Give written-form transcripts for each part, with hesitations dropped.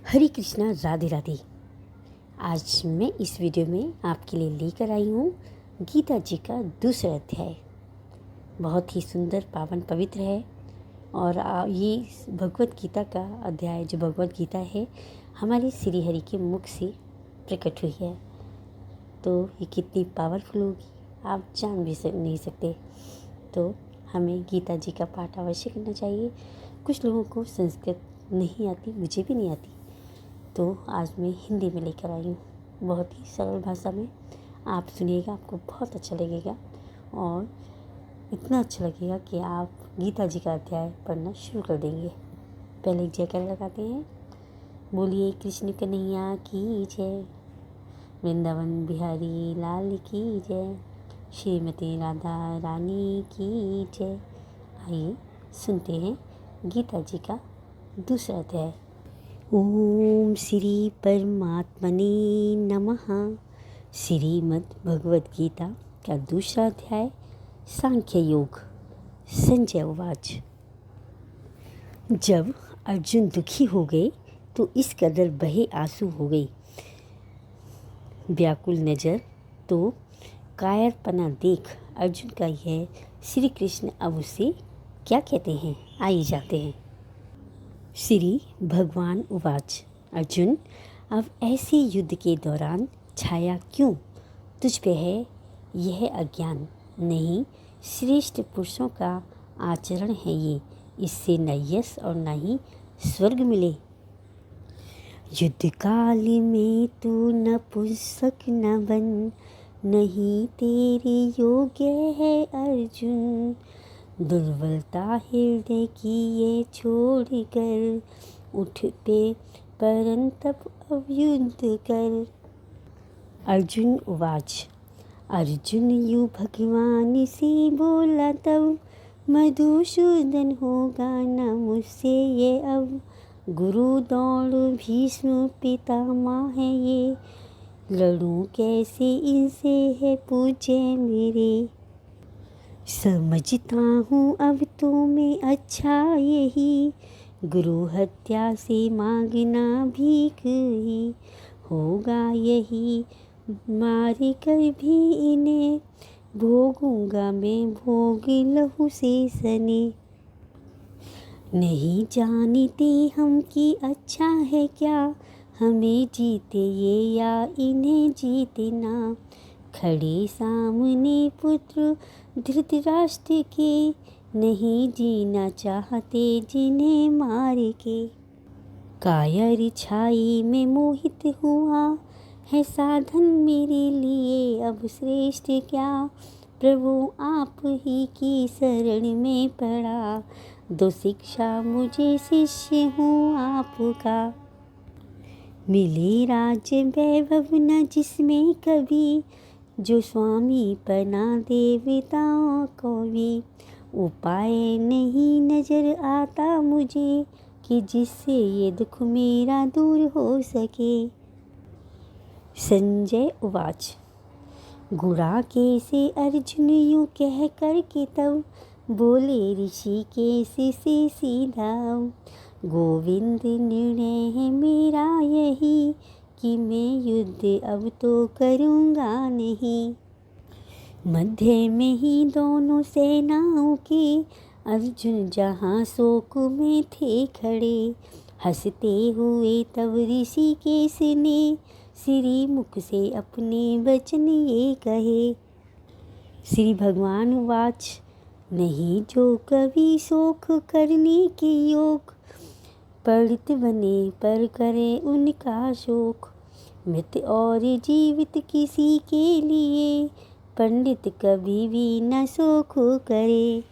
हरे कृष्णा, राधे राधे। आज मैं इस वीडियो में आपके लिए लेकर आई हूँ गीता जी का दूसरा अध्याय। बहुत ही सुंदर, पावन, पवित्र है। और ये भगवत गीता का अध्याय, जो भगवत गीता है, हमारे श्री हरि के मुख से प्रकट हुई है। तो ये कितनी पावरफुल होगी आप जान भी नहीं सकते। तो हमें गीता जी का पाठ अवश्य करना चाहिए। कुछ लोगों को संस्कृत नहीं आती, मुझे भी नहीं आती, तो आज मैं हिंदी में लेकर आई हूँ। बहुत ही सरल भाषा में आप सुनिएगा, आपको बहुत अच्छा लगेगा। और इतना अच्छा लगेगा कि आप गीता जी का अध्याय पढ़ना शुरू कर देंगे। पहले एक जयकार लगाते हैं। बोलिए कृष्ण कन्हैया की जय, वृंदावन बिहारी लाल की जय, श्रीमती राधा रानी की जय। आइए सुनते हैं गीता जी का दूसरा अध्याय। ओम श्री परमात्मने नमः। श्रीमद् भगवद गीता का दूसरा अध्याय, सांख्य योग। संजय उवाच। जब अर्जुन दुखी हो गए तो इस कदर बहे आंसू हो गई, व्याकुल नजर तो कायरपना देख अर्जुन का यह श्री कृष्ण अब उसे क्या कहते हैं, आइए जाते हैं। श्री भगवान उवाच। अर्जुन, अब ऐसे युद्ध के दौरान छाया क्यों तुझ पे है यह अज्ञान? नहीं, श्रेष्ठ पुरुषों का आचरण है ये, इससे न यश और न ही स्वर्ग मिले। युद्ध काल में तू नपुंसक न बन, नहीं तेरे योग्य है अर्जुन। दुर्बलता हृदय की ये छोड़ कर, उठ पे परंतप अब युद्ध कर। अर्जुन उवाच। अर्जुन यू भगवान से बोला तब, मधुसूदन होगा न मुझसे ये अब। गुरु दौड़ भीष्म पितामह है ये, लड़ूं कैसे इनसे है पूज्य मेरे। समझता हूँ अब तो मैं अच्छा यही, गुरु हत्या से मांगना भीख ही होगा यही। मार कर भी इन्हें भोगूंगा मैं भोग लहू से सने। नहीं जानते हम कि अच्छा है क्या, हमें जीते ये या इन्हें जीते ना। खड़े सामने पुत्र धृतराष्ट्र के, नहीं जीना चाहते जिन्हें मार के। कायर छाई में मोहित हुआ है साधन मेरे लिए अब श्रेष्ठ क्या। प्रभु आप ही की शरण में पड़ा, दो शिक्षा मुझे शिष्य हूँ आपका। मिले राज्य वैभव न जिसमें कभी, जो स्वामी पना देवताओं को भी। उपाय नहीं नजर आता मुझे, कि जिससे ये दुख मेरा दूर हो सके। संजय उवाच। गुड़ाके से अर्जुन यूँ कह कर के तब, बोले ऋषिकेश से सीधा। गोविंद निर्णय है मेरा यही, कि मैं युद्ध अब तो करूँगा नहीं। मध्य में ही दोनों सेनाओं के, अर्जुन जहाँ शोक में थे खड़े। हंसते हुए तब ऋषिकेश ने, श्री मुख से अपने वचन ये कहे। श्री भगवान उवाच। नहीं जो कभी शोक करने के योग, पंडित बने पर करे उनका शोक। मृत और जीवित किसी के लिए, पंडित कभी भी न शोक करे।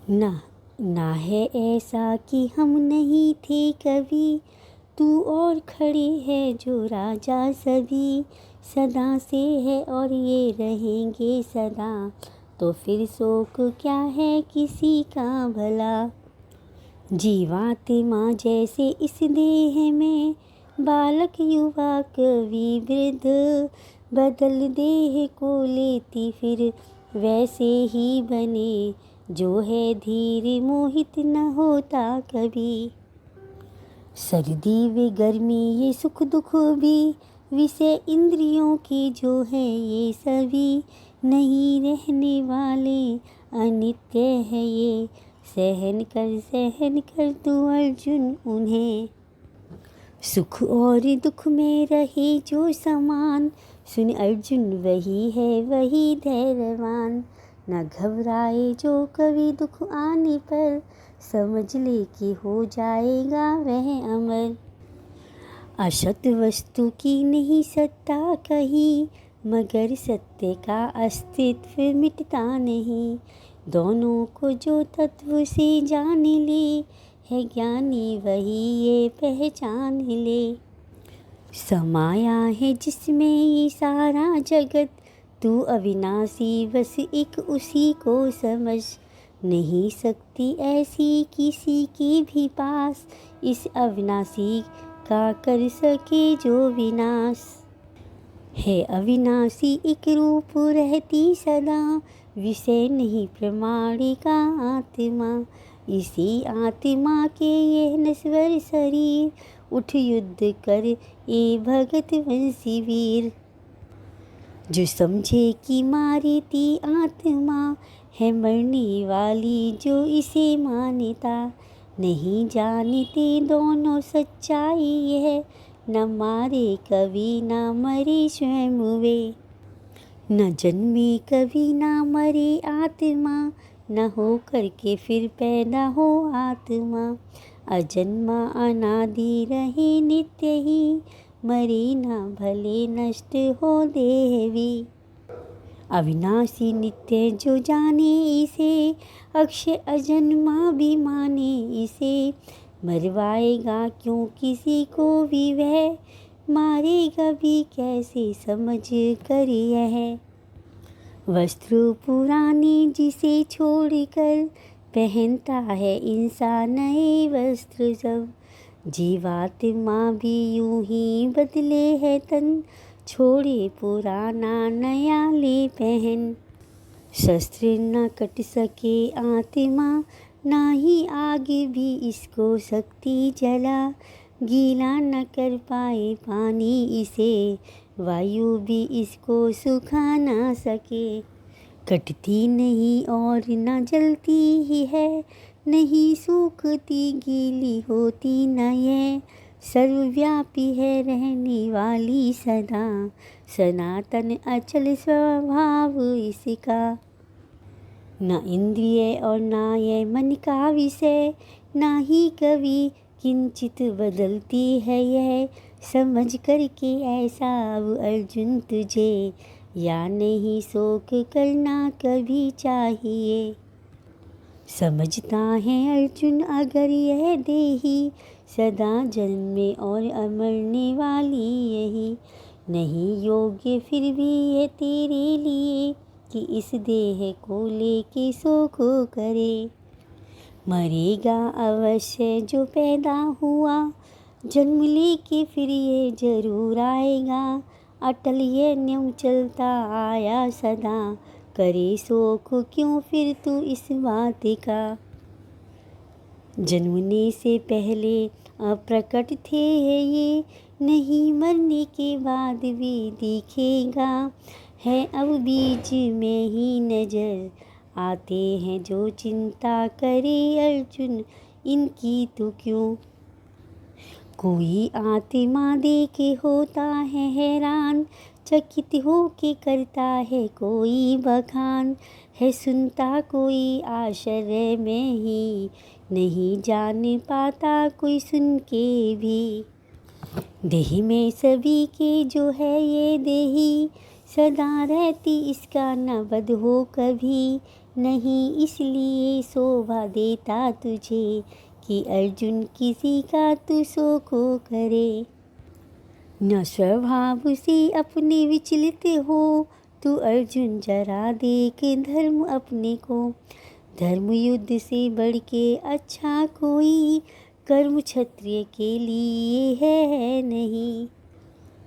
ना है ऐसा कि हम नहीं थे कभी, तू और खड़े है जो राजा सभी। सदा से है और ये रहेंगे सदा, तो फिर शोक क्या है किसी का भला। जीवात्मा जैसे इस देह में, बालक युवा कवि वृद्ध। बदल देह को लेती फिर वैसे ही बने, जो है धीर मोहित न होता कभी। सर्दी व गर्मी ये सुख दुख भी विषय इंद्रियों के जो है ये सभी नहीं रहने वाले, अनित्य है ये। सहन कर तू अर्जुन उन्हें, सुख और दुख में रहे जो समान। सुन अर्जुन वही है वही धैर्यवान, न घबराए जो कभी दुख आने पर, समझ ले कि हो जाएगा वह अमर। असत वस्तु की नहीं सत्ता कहीं, मगर सत्य का अस्तित्व मिटता नहीं। दोनों को जो तत्व से जान ले, है ज्ञानी वही ये पहचान ले। समाया है जिसमें ये सारा जगत, तू अविनाशी बस एक उसी को समझ। नहीं सकती ऐसी किसी के भी पास, इस अविनाशी का कर सके जो विनाश। है अविनाशी एक रूप रहती सदा, विषय नहीं प्रमाणिका आत्मा। इसी आत्मा के ये नश्वर शरीर, उठ युद्ध कर ए भगत वंशी वीर। जो समझे कि मारती आत्मा है मरने वाली, जो इसे मानता नहीं जानते दोनों सच्चाई यह। न मारे कभी न मरे स्वयं वे, न जन्मे कभी न मरे आत्मा, न हो करके फिर पैदा हो आत्मा। अजन्मा अनादि रहे नित्य ही, मरे न भले नष्ट हो देह भी। अविनाशी नित्य जो जाने इसे, अक्षय अजन्मा भी माने इसे। मरवाएगा क्यों किसी को भी वह, मारेगा भी कैसे समझ कर यह। वस्त्र पुराने जिसे छोड़कर, पहनता है इंसान नए वस्त्र जब। जीवात्मा भी यूं ही बदले है तन, छोड़े पुराना नया ले पहन। शस्त्र न कट सके आत्मा, ना ही आगे भी इसको शक्ति जला। गीला न कर पाए पानी इसे, वायु भी इसको सुखा ना सके। कटती नहीं और न जलती ही है, नहीं सूखती गीली होती न ये। सर्वव्यापी है रहने वाली सदा, सनातन अचल स्वभाव इसका। न इंद्रिय और न ये मन का विषय, ना ही कभी किंचित बदलती है यह। समझ करके ऐसा अब अर्जुन तुझे, या नहीं शोक करना कभी चाहिए। समझता है अर्जुन अगर यह देही, सदा जन्मे और अमरने वाली यही। नहीं योग्य फिर भी ये तेरे लिए, कि इस देह को लेके शोक करे। मरेगा अवश्य जो पैदा हुआ, जन्म लेके फिर ये जरूर आएगा। अटल ये नियम चलता आया सदा, करे शोक क्यों फिर तू इस बात का। जन्मने से पहले अप्रकट थे ये, नहीं मरने के बाद भी दिखेगा। है अब बीच में ही नजर आते हैं जो चिंता करे अर्जुन, इनकी तो क्यों। कोई आत्मा देखे होता है हैरान, चकित हो के करता है कोई बखान। है सुनता कोई आश्चर्य में ही, नहीं जान पाता कोई सुन के भी। देही में सभी के जो है ये देही, सदा रहती इसका न बद हो कभी। नहीं इसलिए शोभा देता तुझे, कि अर्जुन किसी का तू शोक करे। न स्वभाव से अपने विचलित हो, तू अर्जुन जरा देख धर्म अपने को। धर्म युद्ध से बढ़ के अच्छा कोई, कर्म क्षत्रिय के लिए है नहीं।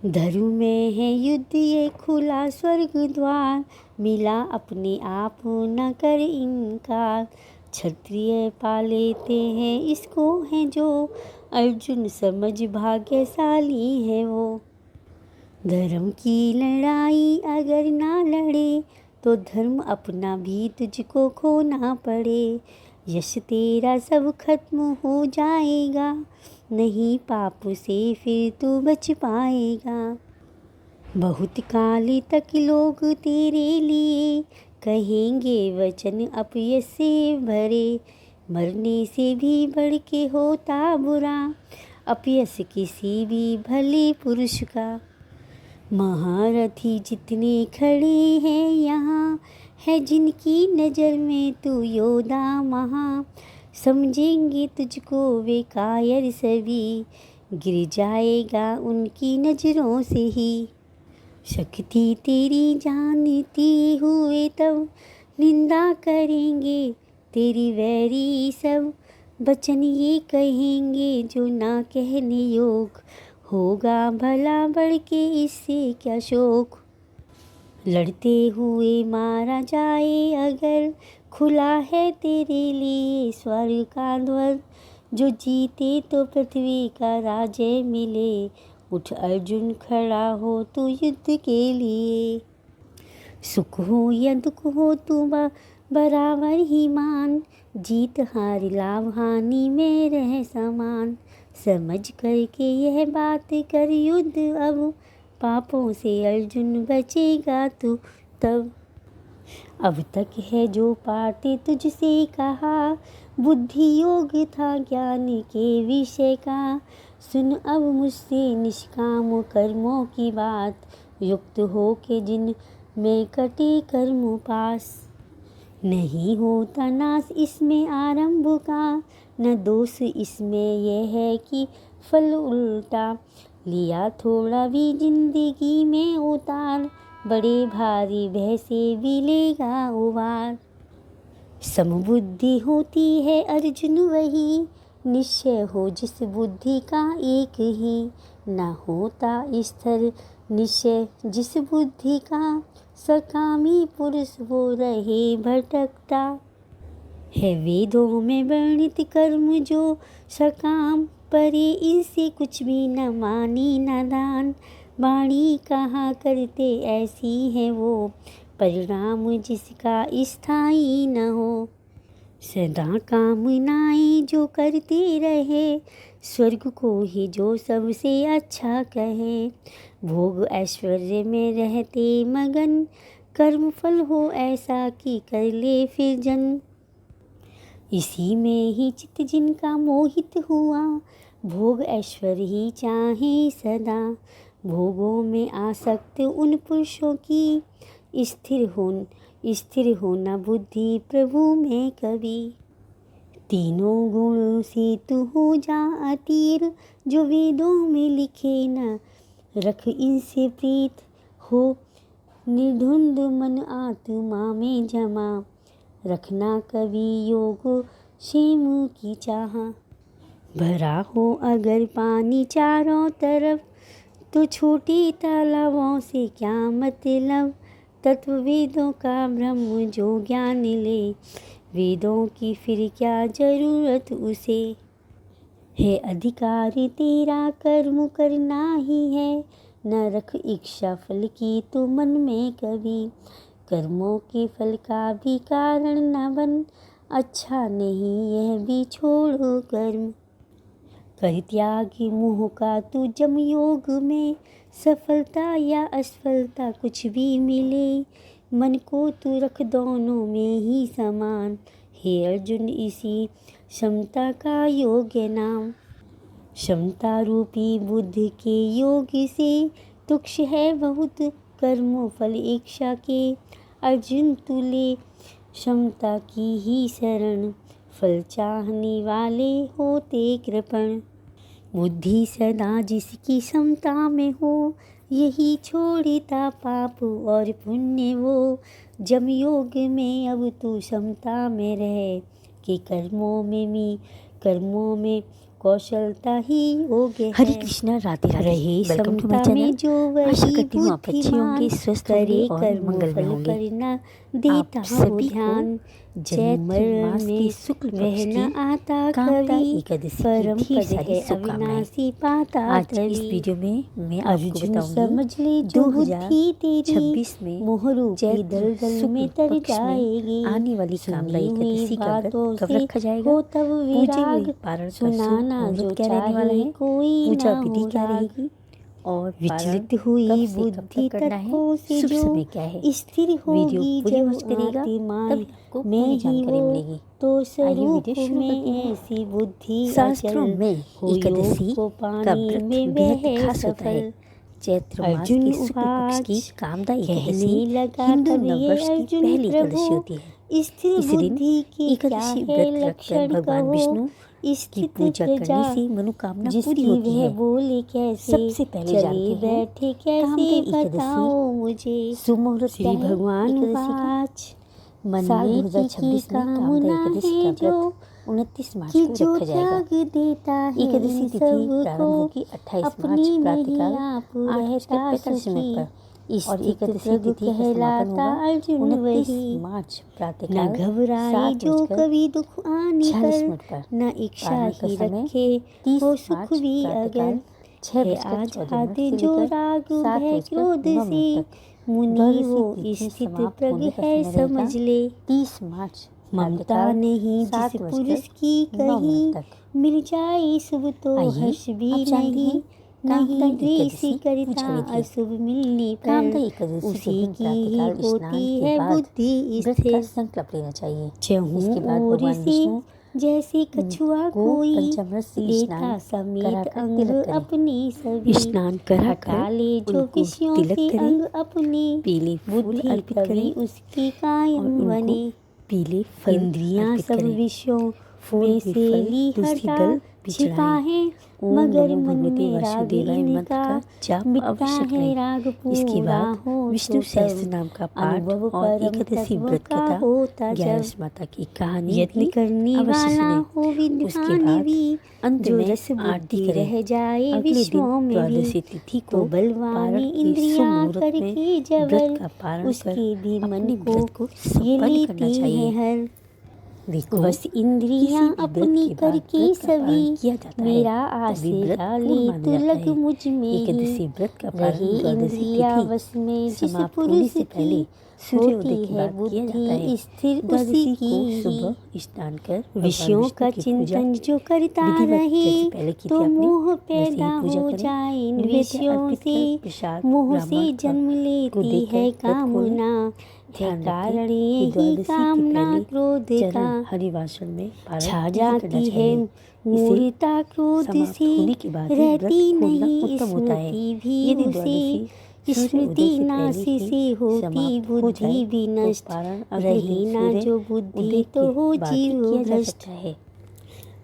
धर्म में है युद्ध ये खुला स्वर्ग द्वार, मिला अपने आप न कर इनकार। क्षत्रिय पा लेते हैं इसको है जो, अर्जुन समझ भाग्यशाली है वो। धर्म की लड़ाई अगर ना लड़े तो धर्म अपना भी तुझको खोना पड़े। यश तेरा सब खत्म हो जाएगा, नहीं पाप से फिर तू बच पाएगा। बहुत काल तक लोग तेरे लिए कहेंगे वचन अपयश से भरे। मरने से भी बढ़ के होता बुरा अपयश किसी भी भले पुरुष का। महारथी जितने खड़े हैं यहाँ है जिनकी नज़र में तू योद्धा महा। समझेंगे तुझको वे कायर सभी, गिर जाएगा उनकी नज़रों से ही। शक्ति तेरी जानती हुए तब निंदा करेंगे तेरी वैरी सब। वचन ये कहेंगे जो ना कहने योग, होगा भला बढ़ के इससे क्या शोक। लड़ते हुए मारा जाए अगर खुला है तेरे लिए स्वर्ग का द्वार। जो जीते तो पृथ्वी का राज्य मिले, उठ अर्जुन खड़ा हो तू युद्ध के लिए। सुख हो या दुख हो तू बराबर ही मान, जीत हार लाभ हानि में रह समान। समझ करके यह बात कर युद्ध अब, पापों से अर्जुन बचेगा तू तब। अब तक है जो पाठ तुझसे कहा, बुद्धि योग था ज्ञान के विषय का। सुन अब मुझसे निष्काम कर्मों की बात, युक्त हो के जिन में कटे कर्म पास। नहीं होता नाश इसमें आरंभ का, न दोष इसमें यह है कि फल उल्टा। लिया थोड़ा भी जिंदगी में उतार, बड़े भारी भय से भी लेगा उबार। समबुद्धि होती है अर्जुन वही, निश्चय हो जिस बुद्धि का एक ही। न होता स्थिर निश्चय जिस बुद्धि का, सकामी पुरुष वो रहे भटकता। है वेदों में वर्णित कर्म जो सकाम, परे इनसे कुछ भी न मानी न दान। वाणी कहा करते ऐसी है वो, परिणाम जिसका स्थायी न हो। सदा कामनाएं जो करते रहे, स्वर्ग को ही जो सबसे अच्छा कहे। भोग ऐश्वर्य में रहते मगन, कर्म फल हो ऐसा कि कर ले फिर जन्म। इसी में ही चित्त जिनका मोहित हुआ, भोग ऐश्वर्य ही चाहे सदा। भोगों में आसक्त उन पुरुषों की, स्थिर होना बुद्धि प्रभु में कभी। तीनों गुणों से तू हो जा अतीर, जो वेदों में लिखे न रख इनसे प्रीत। हो निर्धुंध मन आत्मा में जमा, रखना कभी योग क्षेम की चाह। भरा हो अगर पानी चारों तरफ, तो छोटे तालाबों से क्या मतलब। तत्व वेदों का ब्रह्म जो ज्ञान ले, वेदों की फिर क्या जरूरत उसे। है अधिकार तेरा कर्म करना ही है, न रख इच्छा फल की तू मन में कभी। कर्मों के फल का भी कारण न बन, अच्छा नहीं यह भी छोड़ो कर्म। कर त्याग मोह का तू जम योग में, सफलता या असफलता कुछ भी मिले। मन को तू रख दोनों में ही समान, हे अर्जुन इसी क्षमता का योग्य नाम। क्षमता रूपी बुद्धि के योग से तुक्ष है बहुत, कर्म फल इच्छा के अर्जुन तुले। क्षमता की ही शरण, फल चाहने वाले होते कृपण। बुद्धि सदा जिसकी क्षमता में हो, यही छोड़ता पाप और पुण्य वो। जम योग में अब तू क्षमता में रहे, कि कर्मों में कौशलता ही योग्य हरे है। कृष्णा, राधे राधे। रहे वेलकम टू माय समता में चैनल। जो आशा वही करती हूँ आप अच्छे होंगे, स्वस्थ होंगे करे और कर्म मंगल में फल होंगे। पर न देता आप हो सभी को ध्यान। चैत्र मास की शुक्ल वह पक्ष न की आता कामदा कभी, एकादशी परम की ढेर पद सारी है शुभकामनाएं। अविनाशी पाता आज इस तभी। वीडियो में मैं आपको अर्जुन बताऊंगी समझ ले जो बुद्धि तेरी 2026 में मोहरू की चैत्र दलदल में शुक्ल तर पक्ष में जाएगी। आने वाली कामदा सुनी हुई एकादशी का व्रत बातों कब से रखा जाएगा, हो तब पूजे हुए विराग, पारण का शुभ सुनाना जो मुहूर्त क्या रहने वाला चाहे है, कोई पूजा ना विधि हो क्या राग। रहेगी और विचलित पारण हुई कब से कब बुद्धि तक करना है, तर्कों से शुभ जो समय क्या है। स्थिर वीडियो होगी पूरी जब वॉच करिएगा, आत्माएं तभी आपको मैं पूरी ही जानकारी वो, मिलेगी। तो आइए स्वरूप वीडियो शुरू करते में हैं। ऐसी बुद्धि शास्त्रों अचल में हो एकादशी योग को का पाने व्रत में बेहद वह खास होता है। सफल। चैत्र मास अर्जुन के शुक्ल पक्ष की उवाच, कामदा एकादशी कहने लगा हिंदू तब ये नववर्ष की अर्जुन पहली एकादशी प्रभु, होती है। स्थिर इसी दिन बुद्धि की क्या एकादशी है व्रत रखकर लक्षण भगवान कहो। विष्णु की स्थित पूजा प्रजा करने से मनोकामना पूरी जिसकी होती वह है। बोले कैसे, सबसे पहले चले जानते हैं बैठे कामदा कैसे एकादशी बताओ मुझे। शुभ मुहूर्त क्या श्री है भगवान एकादशी का। उवाच, मन साल में 2026 में कामदा कामना एकादशी है का जो, व्रत 29 मार्च कि को जो रखा जाएगा। त्याग देता है एकादशी इन तिथि सबको, प्रारंभ होगी 28 मार्च अपनी में ही प्रातःकाल आप 8:45 रहता मिनट पर और स्थित एकादशी प्रभु तिथि का समापन कहलाता होगा अर्जुन 29 वही। मार्च न प्रातःकाल घबराए जो 7:46 कभी दुख आने पर, पर। न इच्छा पारण का ही समय रखे 30 हो सुख मार्च भी प्रातःकाल अगर। 6:14 आजाद से जो लेकर राग 7:09 भय क्रोध से, तक। मुनि वो द्वादशी तिथि स्थित समाप्त प्रग होने का है समय रहेगा समझ ले। 30 मार्च ममता प्रातःकाल नहीं जिस 7:09 पुरुष की कहीं, तक। मिल जाए शुभ तो आइए हर्ष भी अब जानते नहीं। हैं नहीं कामदा द्वेष एकादशी करता पूजा विधि। अशुभ मिलने कामदा पर, एकादशी के उसी दिन की ही प्रातःकाल स्नान होती के है बाद बुद्धि व्रत का स्थिर। संकल्प लेना चाहिए। चहु इसके बाद ओर भगवान से विष्णु जैसे कछुआ को कोई, पंचामृत से लेता स्नान समेत कराकर अंग तिलक करें। अपने सभी, स्नान कराकर हटा ले जो उनको विषयों तिलक से करें, अंग अपने, पीले फूल बुद्धि अर्पित तभी करें उसकी और कायम उनको बने। पीले फल इंद्रियां अर्पित सब करें। विषयों फूल में से बेफल ली तुलसी हटा, दल भी छिपा चढ़ाएं। है ओम मगर नमो मन भगवते में राग वासुदेवाय मंत्र इनका, का जाप मिटता अवश्य है करें। राग इसके पूरा बाद हो विष्णु तो सहस्त्र तब, नाम का पाठ अनुभव और परम एकादशी तत्व व्रत का कथा होता 11 जब। माता की कहानी यत्न भी करने अवश्य वाला सुने। हो उसके विद्वान बाद भी, अंत जो में रस आरती बुद्धि करें। रह जाए अगले दिन विश्वों में भी, द्वादशी तिथि तो को बलवान पारण के इंद्रियां सुमुहूर्त में करके व्रत जबर, का पारण कर उसके भी मन अपने को व्रत को ये संपन्न करना लेती चाहिए। है हर। देखो, बस इंद्रियां किसी भी व्रत अपनी के बाद करके व्रत का पारण सभी, किया जाता है मेरा तभी व्रत आसेरा पूर्ण ले माना तू जाता लग है। मुझ में ही। एकादशी व्रत का रही पारण द्वादशी इंद्रिया तिथि वश में जिस समाप्त होने पुरुष से पहले की, सूर्योदय होती के है बाद किया जाता है। बुद्धि स्थिर उसी द्वादशी की को ही। सुबह स्नान कर भगवान विषयों विष्णु का की पूजा चिंतन जो करता विधिवत रहे, जैसे पहले की तो थी आपने मोह वैसे पैदा ही पूजा हो करें। जाए इन नैवेद्य विषयों अर्पित से, कर प्रसाद मोह ब्राह्मण से जन्म को लेती देकर है व्रत खोलें। कामना, है ध्यान कारण रखें कि यही द्वादशी के कामना पहले क्रोध का, चरण हरिवासर में पारण छा नहीं करना जाती है चाहिए। इसे मूर्ता क्रोध समाप्त से, होने के बाद ही व्रत रहती खोलना नहीं उत्तम होता है। स्मृति भी यदि उसे, द्वादशी सूर्योदय स्मृति से नाश पहले ही से होती समाप्त हो बुद्धि जाए भी तो नष्ट, पारण अगले रही दिन ना सूर्य जो बुद्धि उदय तो के हो बाद ही जीव किया जा भ्रष्ट। सकता है।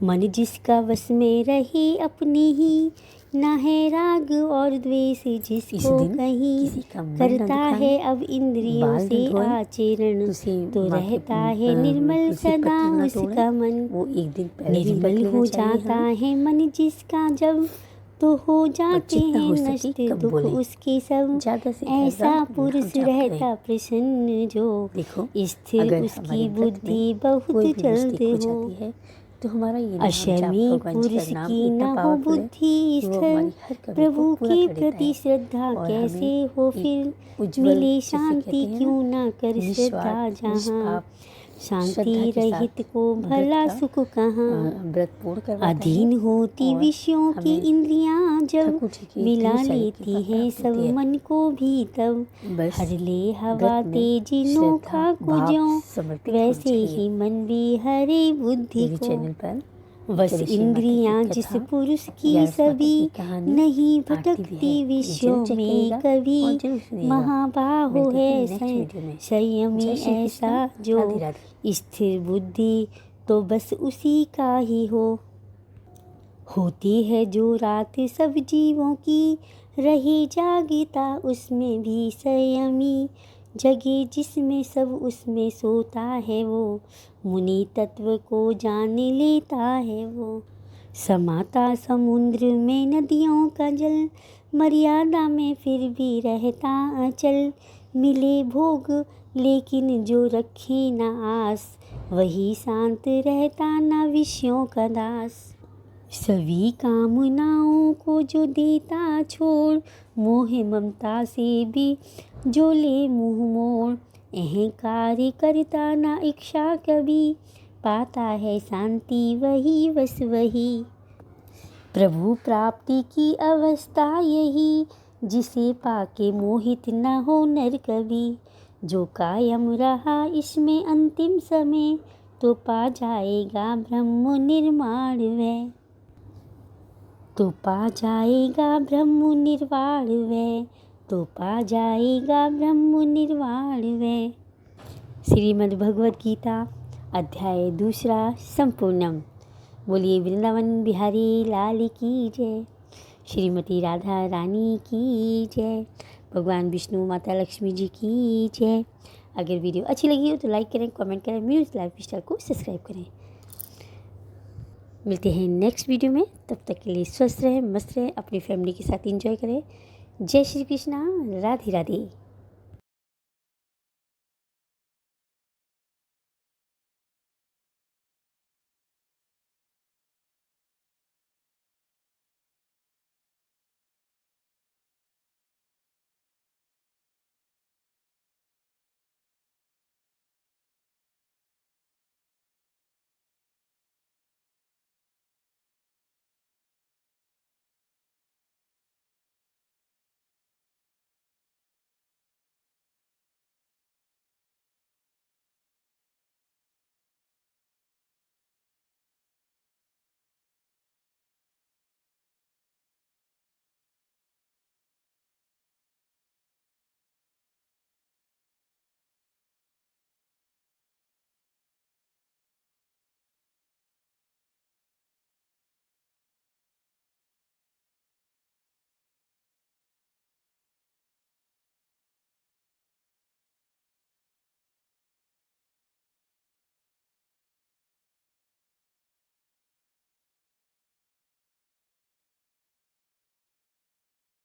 मन जिसका वश में रहे अपने ही, ना है राग और द्वेष इस जिसको दिन कहीं, किसी का मन न करता दुखाएं, है अब इंद्रियों बाल न से धोएं, आचरण, तो माँ के रहता है निर्मल तुलसी सदा पत्र न उसका तोड़ें। मन। वो एक दिन पहले ही व्रत निर्मल लेना हो चाहिए जाता हमें। है मन जिसका जब, तो हो जाते जितना हैं हो सके नष्ट कम दुख बोलें। उसके सब। ज़्यादा से ज़्यादा ऐसा नाम पुरुष जाप रहता करें। प्रसन्न जो, देखो, स्थिर अगर उसकी हमारे व्रत बुद्धि में बहुत कोई भी जल्द मिस्टेक हो हो। जाती है तो हमारा ये नाम जाप अशमी भगवान जी पुरुष का नाम की न इतना हो पावरफुल है बुद्धि कि वो स्थिर, हमारी हर कमी को प्रभु पूरा के कर देता प्रति है श्रद्धा और कैसे हमें हो एक फिर, उज्जवल मिले जिसे शांति कहते हैं क्यों ना, ना कर श्रद्धा निस्वार्थ जहाँ, निष्पाप शांति श्रद्धा के रहित साथ को व्रत भला का सुख कहाँ। व्रत पूर्ण करवाता है अधीन होती और विषयों की हमें इंद्रियां जब, ठाकुर जी की मिला ढेर सारी लेती कृपा है प्राप्त सब होती है। मन को भी तब, बस हर ले हवा व्रत में तेजी श्रद्धा नोखा को भाव ज्यों, समर्पित होना वैसे चाहिए। ही मन भी हरे बुद्धि मेरे को। चैनल पर बस एकादशी इंद्रियां माता की जिस कथा, पुरुष की 11 माता सभी, की कहानी, नहीं आरती भी भटकती है। विषयों जरूर चेक में करिएगा कभी, और जरूर सुनिएगा। महाबाहो मिलते है हैं नेक्स्ट वीडियो में। संयमी जय श्री कृष्ण, ऐसा जो, राधे राधे। स्थिर बुद्धि तो बस उसी का ही हो। होती है जो रात सब जीवों की, रही जागता उसमें भी संयमी, जगे जिसमें सब उसमें सोता है वो, मुनि तत्व को जान लेता है वो। समाता समुद्र में नदियों का जल, मर्यादा में फिर भी रहता अचल। मिले भोग लेकिन जो रखे न आस, वही शांत रहता न विषयों का दास। सभी कामनाओं को जो देता छोड़, मोह ममता से भी जो ले मुँह मोड़। अहंकार करता ना इच्छा कभी, पाता है शांति वही बस वही। प्रभु प्राप्ति की अवस्था यही, जिसे पाके मोहित न हो नर कभी। जो कायम रहा इसमें अंतिम समय, तो पा जाएगा ब्रह्म निर्वाण वह। तो पा जाएगा ब्रह्म निर्वाण वह। तो पा जाएगा ब्रह्म निर्वाण वह। श्रीमद् भगवद गीता अध्याय 2 संपूर्णम। बोलिए वृंदावन बिहारी लाल की जय। श्रीमती राधा रानी की जय। भगवान विष्णु माता लक्ष्मी जी की जय। अगर वीडियो अच्छी लगी हो तो लाइक करें, कमेंट करें, म्यूज़ लाइफ स्टाइल को सब्सक्राइब करें। मिलते हैं नेक्स्ट वीडियो में, तब तक के लिए स्वस्थ रहें, मस्त रहें, अपनी फैमिली के साथ एंजॉय करें। जय श्री कृष्णा, राधे राधे।